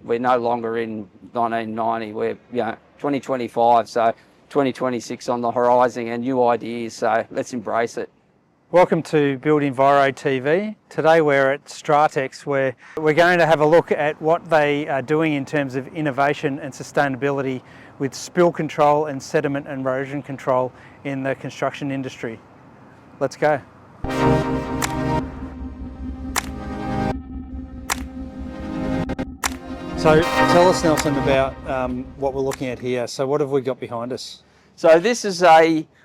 we're no longer in 1990. We're 2025, so 2026 on the horizon and new ideas. So let's embrace it. Welcome to Build Enviro TV. Today we're at Stratex, where we're going to have a look at what they are doing in terms of innovation and sustainability with spill control and sediment and erosion control in the construction industry. Let's go. So tell us, Nelson, about what we're looking at here. So what have we got behind us? So this is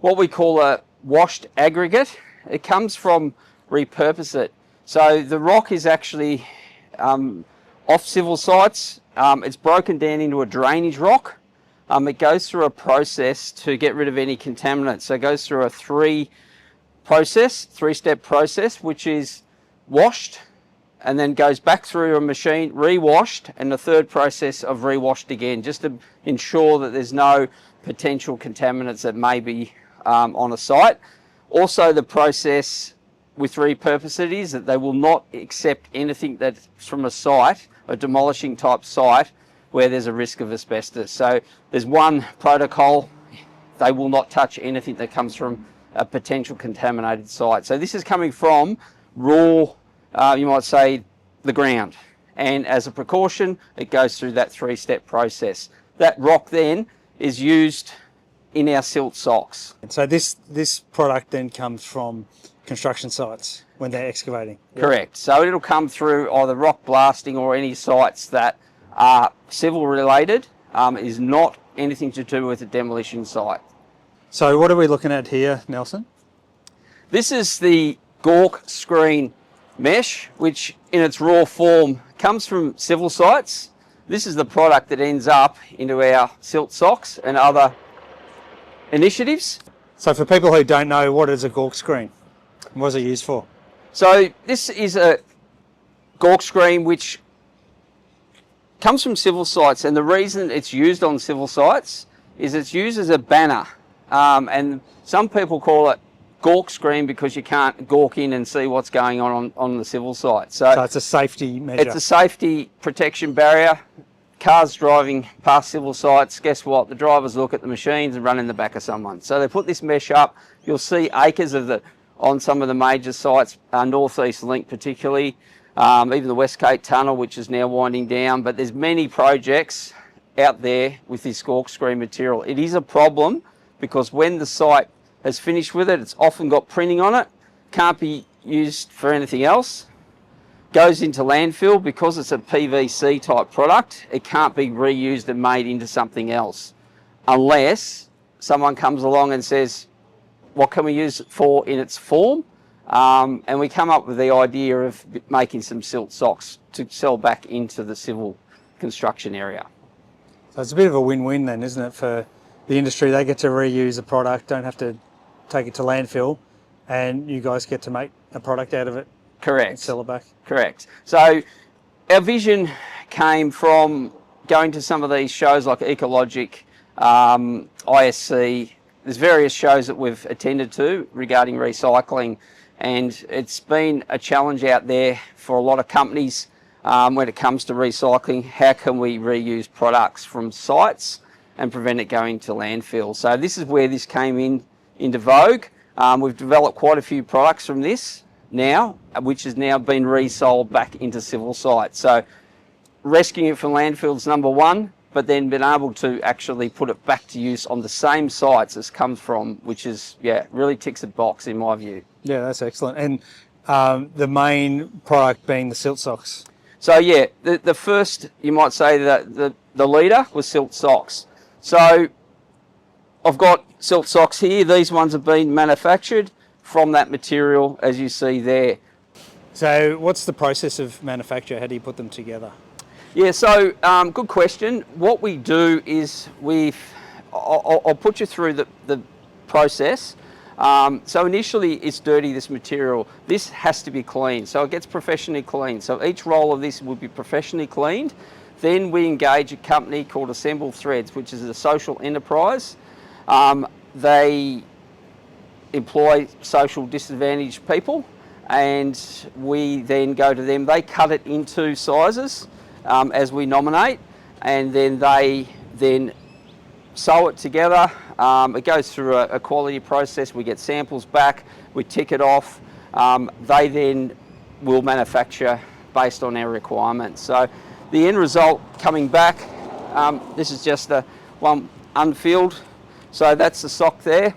what we call a washed aggregate. It comes from repurpose it. So the rock is actually off civil sites. It's broken down into a drainage rock. It goes through a process to get rid of any contaminants. So it goes through a three-step process, which is washed, and then goes back through a machine, re-washed, and the third process of re-washed again, just to ensure that there's no potential contaminants that may be on a site. Also, the process with repurpose it is that they will not accept anything that's from a site, a demolishing type site, where there's a risk of asbestos. So there's one protocol: they will not touch anything that comes from a potential contaminated site. So this is coming from raw, you might say, the ground. And as a precaution, it goes through that three-step process. That rock then is used in our silt socks. And so this product then comes from construction sites when they're excavating? Correct. So it'll come through either rock blasting or any sites that are civil related. Is not anything to do with a demolition site. So what are we looking at here, Nelson? This is the GAWK screen mesh, which in its raw form comes from civil sites. This is the product that ends up into our silt socks and other initiatives. So for people who don't know, what is a GAWK screen? What is it used for? So this is a GAWK screen which comes from civil sites, and the reason it's used on civil sites is it's used as a banner, and some people call it GAWK screen because you can't gawk in and see what's going on the civil site. So it's a safety measure. It's a safety protection barrier. Cars driving past civil sites, guess what? The drivers look at the machines and run in the back of someone. So they put this mesh up. You'll see acres of it on some of the major sites, North East Link particularly, even the West Cape Tunnel, which is now winding down. But there's many projects out there with this GAWK screen material. It is a problem because when the site has finished with it, it's often got printing on it, can't be used for anything else. Goes into landfill because it's a PVC type product. It can't be reused and made into something else unless someone comes along and says, what can we use it for in its form? And we come up with the idea of making some silt socks to sell back into the civil construction area. So it's a bit of a win-win then, isn't it, for the industry? They get to reuse a product, don't have to take it to landfill, and you guys get to make a product out of it. Correct. And sell it back. Correct. So our vision came from going to some of these shows like Ecologic, ISC. There's various shows that we've attended to regarding recycling, and it's been a challenge out there for a lot of companies when it comes to recycling. How can we reuse products from sites and prevent it going to landfill? So this is where this came into vogue. We've developed quite a few products from this now, which has now been resold back into civil sites. So rescuing it from landfill is number one, but then being able to actually put it back to use on the same sites as comes from, which is, really ticks a box in my view. Yeah, that's excellent. And the main product being the silt socks. So the first, you might say that the leader was silt socks. So I've got silt socks here. These ones have been manufactured from that material, as you see there. So what's the process of manufacture? How do you put them together? Yeah, so good question. What we do is I'll put you through the process. So initially it's dirty, this material. This has to be cleaned, so it gets professionally cleaned. So each roll of this will be professionally cleaned. Then we engage a company called Assemble Threads, which is a social enterprise. They employ social disadvantaged people, and we then go to them. They cut it into sizes, as we nominate, and then they sew it together. It goes through a quality process. We get samples back, we tick it off. They then will manufacture based on our requirements. So the end result coming back, this is just the one unfilled. So that's the sock there.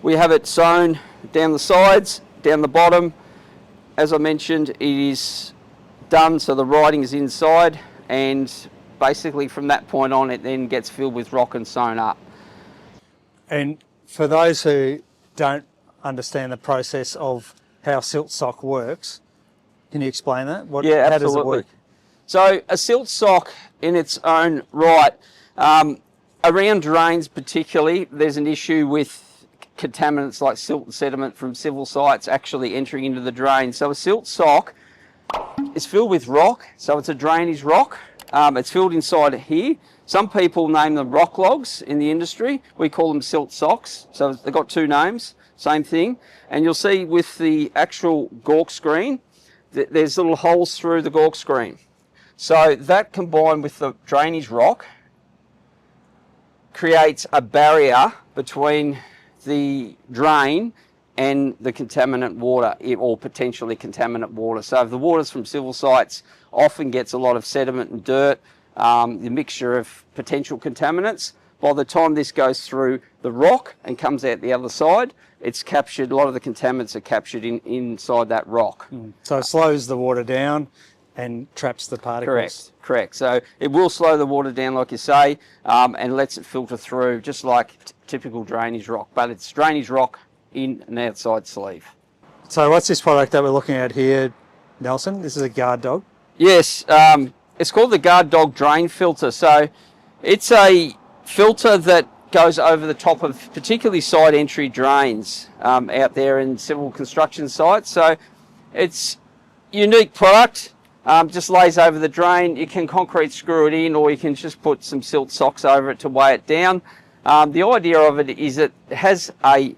We have it sewn down the sides, down the bottom. As I mentioned, it is done so the writing is inside, and basically from that point on it then gets filled with rock and sewn up. And for those who don't understand the process of how silt sock works, can you explain that? Yeah, absolutely. How does it work? So a silt sock in its own right, around drains particularly, there's an issue with contaminants like silt and sediment from civil sites actually entering into the drain. So a silt sock is filled with rock, so it's a drainage rock. It's filled inside here. Some people name them rock logs in the industry. We call them silt socks. So they've got two names, same thing. And you'll see with the actual GAWK screen, there's little holes through the GAWK screen. So that combined with the drainage rock creates a barrier between the drain and the contaminant water, or potentially contaminant water. So if the water's from civil sites, often gets a lot of sediment and dirt, the mixture of potential contaminants. By the time this goes through the rock and comes out the other side, it's captured, a lot of the contaminants are captured inside that rock. So it slows the water down and traps the particles. Correct. So it will slow the water down, like you say, and lets it filter through, just like typical drainage rock, but it's drainage rock in an outside sleeve. So what's this product that we're looking at here, Nelson? This is a guard dog? Yes, it's called the Guard Dog Drain Filter. So it's a filter that goes over the top of particularly side entry drains out there in civil construction sites. So it's a unique product, just lays over the drain. You can concrete screw it in, or you can just put some silt socks over it to weigh it down. The idea of it is it has a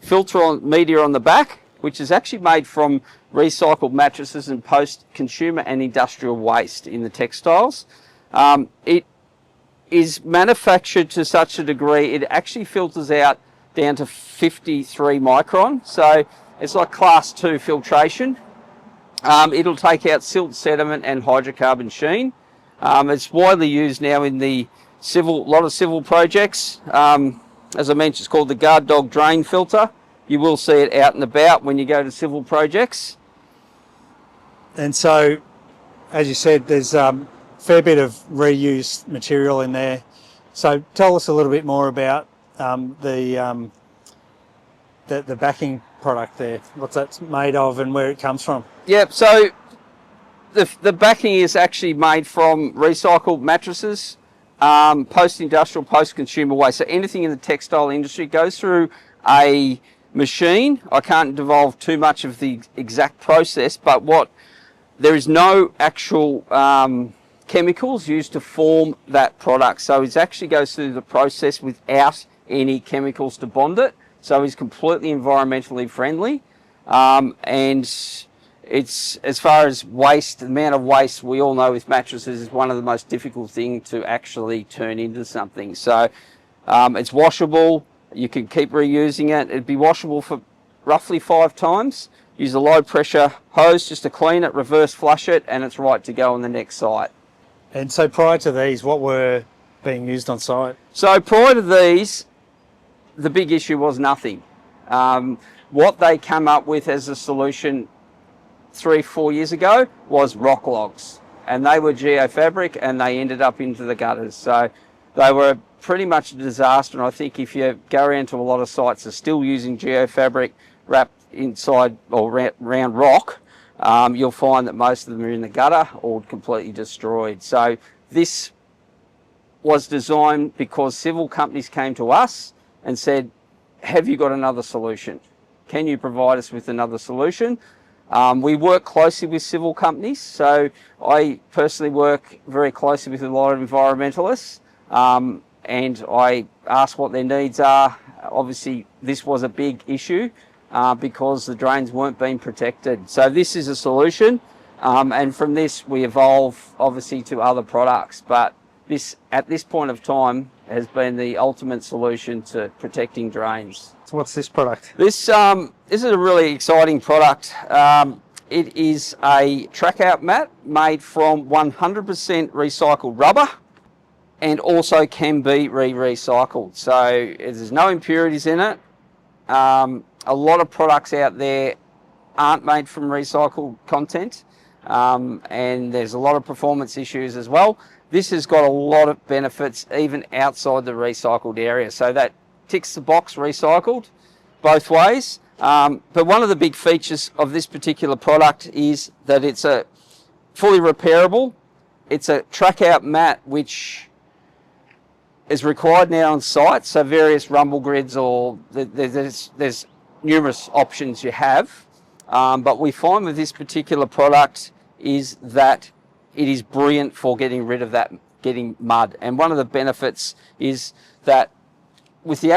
filter media on the back, which is actually made from recycled mattresses and post-consumer and industrial waste in the textiles. It is manufactured to such a degree, it actually filters out down to 53 micron. So it's like class 2 filtration. It'll take out silt, sediment and hydrocarbon sheen. It's widely used now in the a lot of civil projects. As I mentioned, it's called the Guard Dog Drain Filter. You will see it out and about when you go to civil projects. And so, as you said, there's a fair bit of reused material in there. So tell us a little bit more about the backing product there, what that's made of and where it comes from. Yep, so the backing is actually made from recycled mattresses, post-industrial, post-consumer waste. So anything in the textile industry goes through a machine. I can't divulge too much of the exact process, but there is no actual chemicals used to form that product. So it actually goes through the process without any chemicals to bond it. So it's completely environmentally friendly. And it's, as far as waste, the amount of waste we all know with mattresses is one of the most difficult things to actually turn into something. So it's washable. You can keep reusing it. It'd be washable for roughly 5 times. Use a low pressure hose just to clean it, reverse flush it, and it's right to go on the next site. And so prior to these, what were being used on site? So prior to these, the big issue was nothing. What they came up with as a solution 3-4 years ago was rock logs, and they were geofabric, and they ended up into the gutters. So they were pretty much a disaster, and I think if you go around to a lot of sites that are still using geofabric wrapped inside or around rock, you'll find that most of them are in the gutter or completely destroyed. So this was designed because civil companies came to us and said, have you got another solution? Can you provide us with another solution? We work closely with civil companies, so I personally work very closely with a lot of environmentalists, and I ask what their needs are. Obviously, this was a big issue because the drains weren't being protected. So this is a solution. And from this we evolve obviously to other products, but this at this point of time has been the ultimate solution to protecting drains. So what's this product? This is a really exciting product. It is a track out mat made from 100% recycled rubber, and also can be recycled. So there's no impurities in it. A lot of products out there aren't made from recycled content, and there's a lot of performance issues as well. This has got a lot of benefits even outside the recycled area. So that ticks the box, recycled both ways. But one of the big features of this particular product is that it's a fully repairable. It's a track out mat which is required now on site. So various rumble grids, or there's numerous options you have. But we find with this particular product is that it is brilliant for getting rid of that, getting mud. And one of the benefits is that with the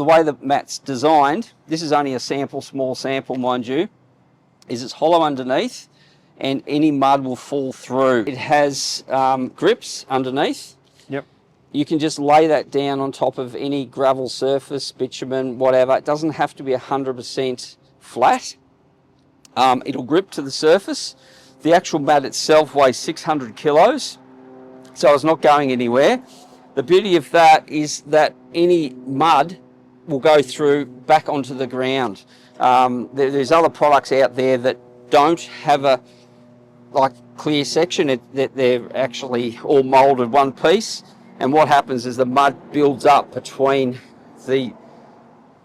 way the mat's designed, this is only a small sample, mind you, is it's hollow underneath and any mud will fall through. It has grips underneath. Yep. You can just lay that down on top of any gravel surface, bitumen, whatever. It doesn't have to be 100% flat. It'll grip to the surface. The actual mat itself weighs 600 kilos, so it's not going anywhere. The beauty of that is that any mud will go through back onto the ground. There's other products out there that don't have a clear section. They're actually all moulded one piece, and what happens is the mud builds up between the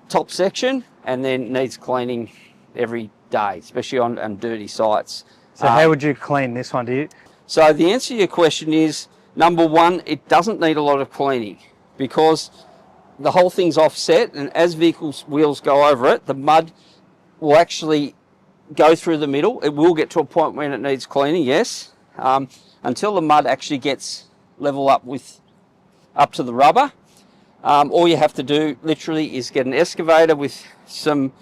top section and then needs cleaning every day, especially on dirty sites. So how would you clean this one? So the answer to your question is, number one, it doesn't need a lot of cleaning because the whole thing's offset, and as vehicles' wheels go over it, the mud will actually go through the middle. It will get to a point when it needs cleaning, yes, until the mud actually gets level up to the rubber. All you have to do literally is get an excavator with some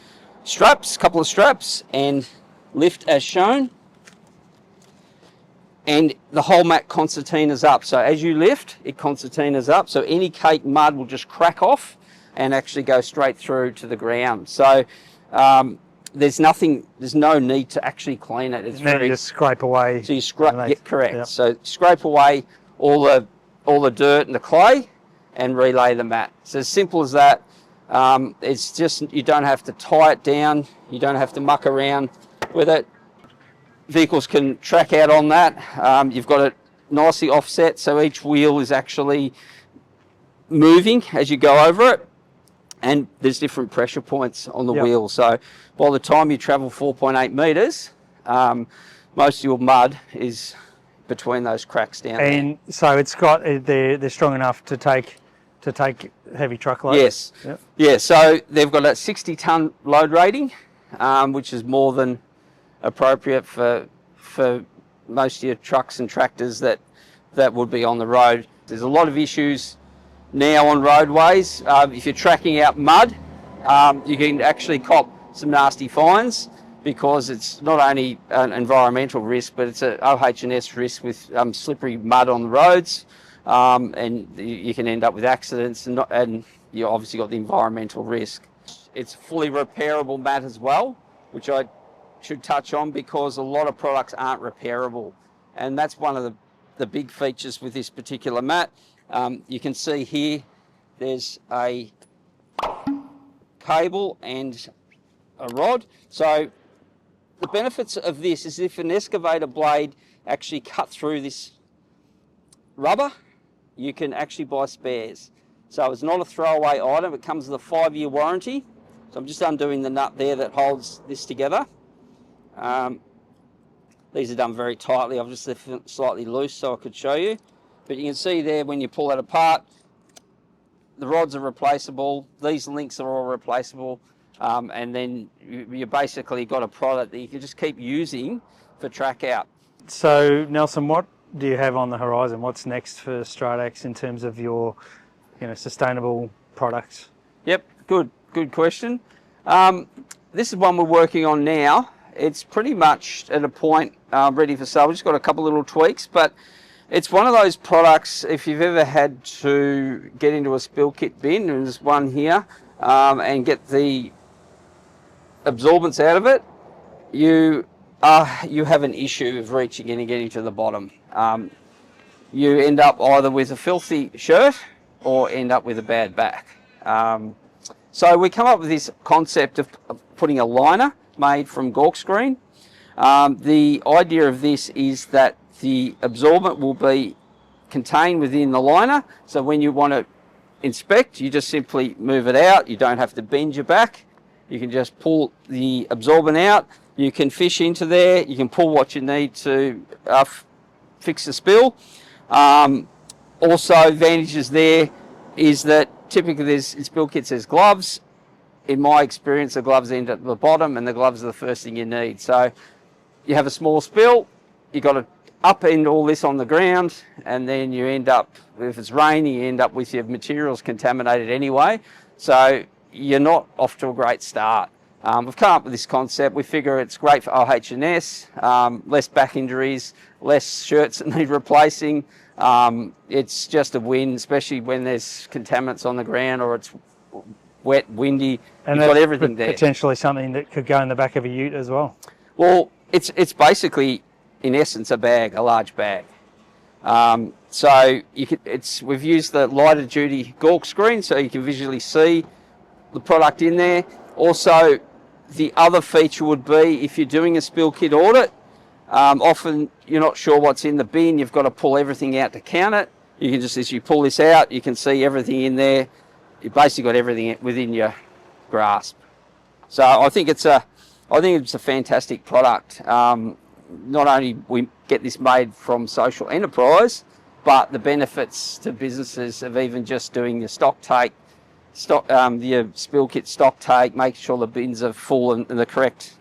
straps, couple of straps, and lift as shown. And the whole mat concertinas up. So as you lift, it concertinas up. So any caked mud will just crack off and actually go straight through to the ground. So there's no need to actually clean it. It's then you just scrape away. So you scrape, yeah, correct. Yep. So scrape away all the dirt and the clay and relay the mat. It's as simple as that. It's just, you don't have to tie it down. You don't have to muck around with it. Vehicles can track out on that. You've got it nicely offset, so each wheel is actually moving as you go over it, and there's different pressure points on the wheel. So by the time you travel 4.8 metres, most of your mud is between those cracks down there. And so it's got, they're strong enough to take heavy truckloads? Yes. Yep. Yeah, so they've got a 60-tonne load rating, which is more than appropriate for most of your trucks and tractors that would be on the road. There's a lot of issues now on roadways. If you're tracking out mud, you can actually cop some nasty fines because it's not only an environmental risk, but it's an OH&S risk with slippery mud on the roads, and you can end up with accidents, and you obviously got the environmental risk. It's a fully repairable mat as well, which I should touch on because a lot of products aren't repairable, and that's one of the big features with this particular mat. You can see here there's a cable and a rod. So the benefits of this is if an excavator blade actually cut through this rubber, you can actually buy spares. So it's not a throwaway item. It comes with a 5-year warranty. So I'm just undoing the nut there that holds this together. These are done very tightly. I've just left it slightly loose so I could show you. But you can see there when you pull that apart, the rods are replaceable. These links are all replaceable. And then you basically got a product that you can just keep using for track out. So Nelson, what do you have on the horizon? What's next for Stratex in terms of your sustainable products? Yep, good question. This is one we're working on now. it's pretty much at a point ready for sale. We've just got a couple little tweaks, but it's one of those products, if you've ever had to get into a spill kit bin, there's one here, and get the absorbents out of it, you have an issue of reaching in and getting to the bottom. You end up either with a filthy shirt or end up with a bad back. So we come up with this concept of putting a liner made from GAWK screen. The idea of this is that the absorbent will be contained within the liner, so when you want to inspect, you just simply move it out. You don't have to bend your back. You can just pull the absorbent out. You can fish into there. You can pull what you need to fix the spill. Also, advantages there is that typically there's in spill kits there's gloves. In my experience, the gloves end at the bottom, and the gloves are the first thing you need. So you have a small spill, you got to upend all this on the ground, and then you end up, if it's raining, you end up with your materials contaminated anyway. So you're not off to a great start. We've come up with this concept. We figure it's great for OH&S, less back injuries, less shirts that need replacing. It's just a win, especially when there's contaminants on the ground or it's wet, windy. And you've got everything there. Potentially something that could go in the back of a ute as well. Well, it's basically, in essence, a bag, a large bag. So we've used the lighter duty GAWK screen so you can visually see the product in there. Also, the other feature would be if you're doing a spill kit audit, often you're not sure what's in the bin. You've got to pull everything out to count it. You can just, as you pull this out, you can see everything in there. You've basically got everything within your grasp. So I think it's a fantastic product. Not only we get this made from social enterprise, but the benefits to businesses of even just doing your stock take, the spill kit stock take, making sure the bins are full and the correct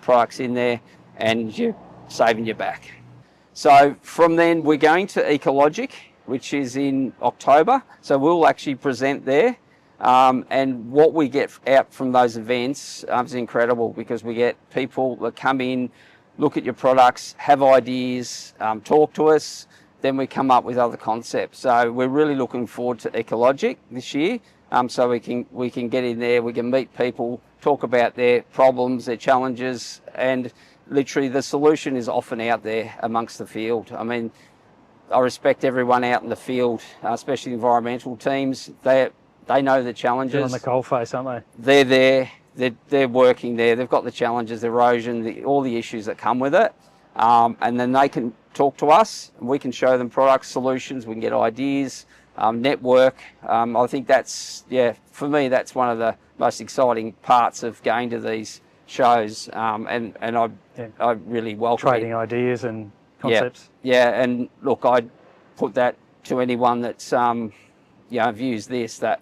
products in there, and you're saving your back. So from then we're going to Ecologic, which is in October. So we'll actually present there. And what we get out from those events is incredible, because we get people that come in, look at your products, have ideas, talk to us, then we come up with other concepts. So we're really looking forward to Ecologic this year. So we can get in there, we can meet people, talk about their problems, their challenges, and literally the solution is often out there amongst the field. I mean, I respect everyone out in the field, especially environmental teams. They know the challenges. They're on the coalface, aren't they? They're there, they're working there, they've got the challenges, the erosion, all the issues that come with it. And then they can talk to us, and we can show them product solutions, we can get ideas, network. I think that's, for me, that's one of the most exciting parts of going to these shows. And I really welcome trading it. ideas and concepts. Yeah, and look, I'd put that to anyone that's views this, that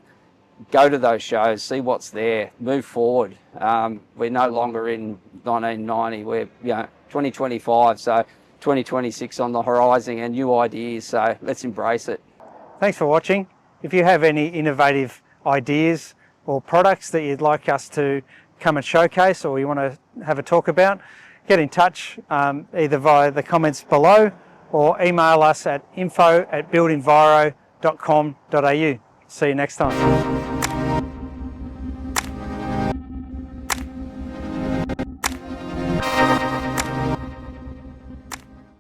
go to those shows, see what's there, move forward. We're no longer in 1990, we're 2025, so 2026 on the horizon, and new ideas, so let's embrace it. Thanks for watching. If you have any innovative ideas or products that you'd like us to come and showcase, or you want to have a talk about, get in touch either via the comments below or email us at info@buildenviro.com.au. See you next time.